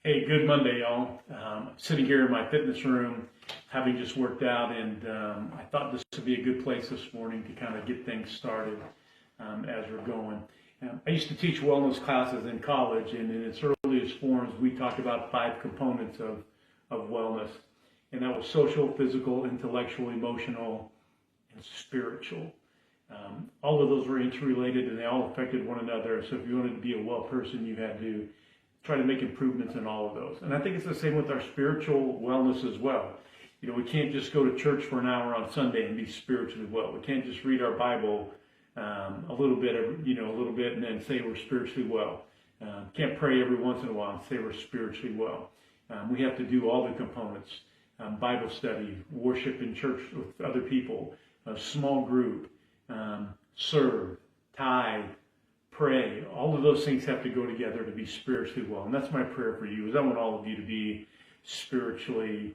Hey, good Monday, y'all. Sitting here in my fitness room, having just worked out, and I thought this would be a good place this morning to kind of get things started as we're going. I used to teach wellness classes in college, and in its earliest forms, we talked about 5 components of wellness, and that was social, physical, intellectual, emotional, and spiritual. All of those were interrelated, and they all affected one another. So if you wanted to be a well person, you had to try to make improvements in all of those. And I think it's the same with our spiritual wellness as well. You know, we can't just go to church for an hour on Sunday and be spiritually well. We can't just read our Bible a little bit, and then say we're spiritually well. Can't pray every once in a while and say we're spiritually well. We have to do all the components: Bible study, worship in church with other people, a small group, serve, tithe, pray. All of those things have to go together to be spiritually well. And that's my prayer for you, is I want all of you to be spiritually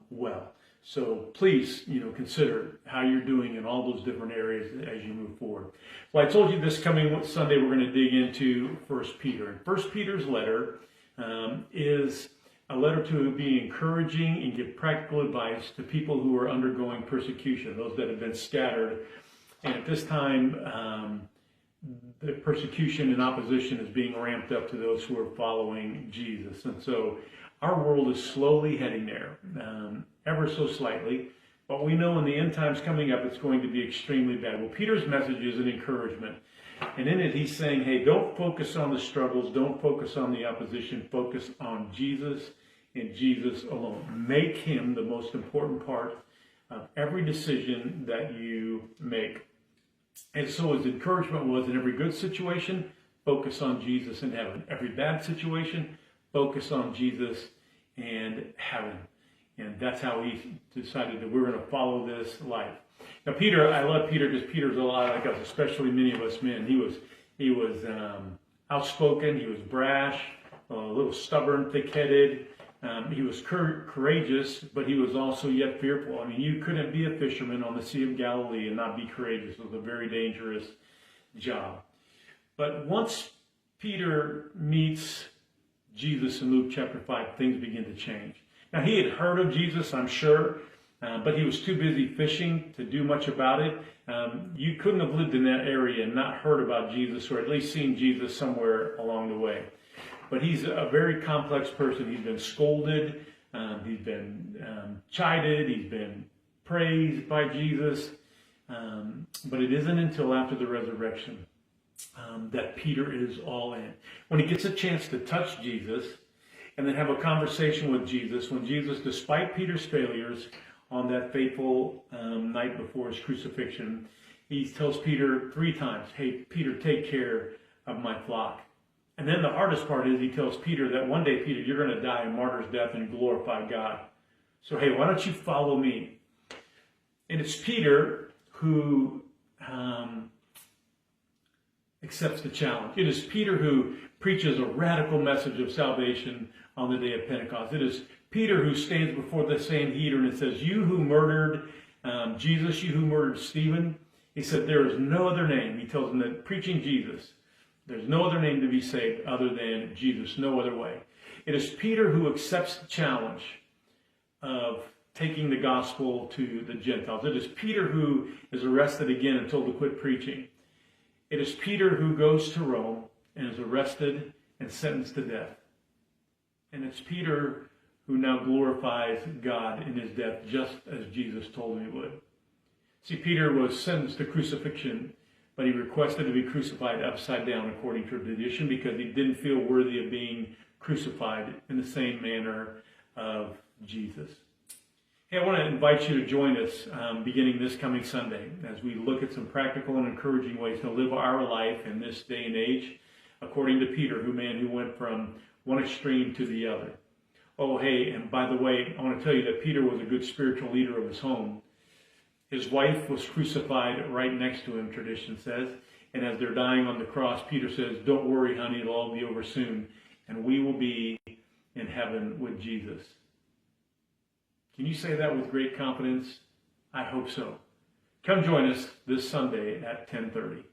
well. So please, consider how you're doing in all those different areas as you move forward. Well, I told you this coming Sunday we're going to dig into 1 Peter. And 1 Peter's letter is a letter to be encouraging and give practical advice to people who are undergoing persecution, those that have been scattered. And at this time, the persecution and opposition is being ramped up to those who are following Jesus. And so our world is slowly heading there, ever so slightly. But we know in the end times coming up, it's going to be extremely bad. Well, Peter's message is an encouragement. And in it, he's saying, hey, don't focus on the struggles. Don't focus on the opposition. Focus on Jesus and Jesus alone. Make him the most important part of every decision that you make. And so his encouragement was, in every good situation, focus on Jesus and heaven. Every bad situation, focus on Jesus and heaven. And that's how he decided that we're going to follow this life. Now, Peter, I love Peter because Peter's a lot like us, especially many of us men. He was outspoken. He was brash, a little stubborn, thick-headed. He was courageous, but he was also yet fearful. I mean, you couldn't be a fisherman on the Sea of Galilee and not be courageous. It was a very dangerous job. But once Peter meets Jesus in Luke chapter 5, things begin to change. Now, he had heard of Jesus, I'm sure, but he was too busy fishing to do much about it. You couldn't have lived in that area and not heard about Jesus, or at least seen Jesus somewhere along the way. But he's a very complex person. He's been scolded, he's been chided, he's been praised by Jesus. But it isn't until after the resurrection that Peter is all in. When he gets a chance to touch Jesus and then have a conversation with Jesus, when Jesus, despite Peter's failures on that fateful night before his crucifixion, he tells Peter 3 times, hey, Peter, take care of my flock. And then the hardest part is he tells Peter that one day, Peter, you're going to die a martyr's death and glorify God. So, hey, why don't you follow me? And it's Peter who accepts the challenge. It is Peter who preaches a radical message of salvation on the day of Pentecost. It is Peter who stands before the Sanhedrin and says, you who murdered Jesus, you who murdered Stephen, he said, there is no other name. He tells them that preaching Jesus, there's no other name to be saved other than Jesus, no other way. It is Peter who accepts the challenge of taking the gospel to the Gentiles. It is Peter who is arrested again and told to quit preaching. It is Peter who goes to Rome and is arrested and sentenced to death. And it's Peter who now glorifies God in his death, just as Jesus told him he would. See, Peter was sentenced to crucifixion, but he requested to be crucified upside down according to tradition because he didn't feel worthy of being crucified in the same manner of Jesus. Hey, I want to invite you to join us beginning this coming Sunday as we look at some practical and encouraging ways to live our life in this day and age, according to Peter, who went from one extreme to the other. Oh, hey, and by the way, I want to tell you that Peter was a good spiritual leader of his home. His wife was crucified right next to him, tradition says. And as they're dying on the cross, Peter says, don't worry, honey, it'll all be over soon. And we will be in heaven with Jesus. Can you say that with great confidence? I hope so. Come join us this Sunday at 10:30.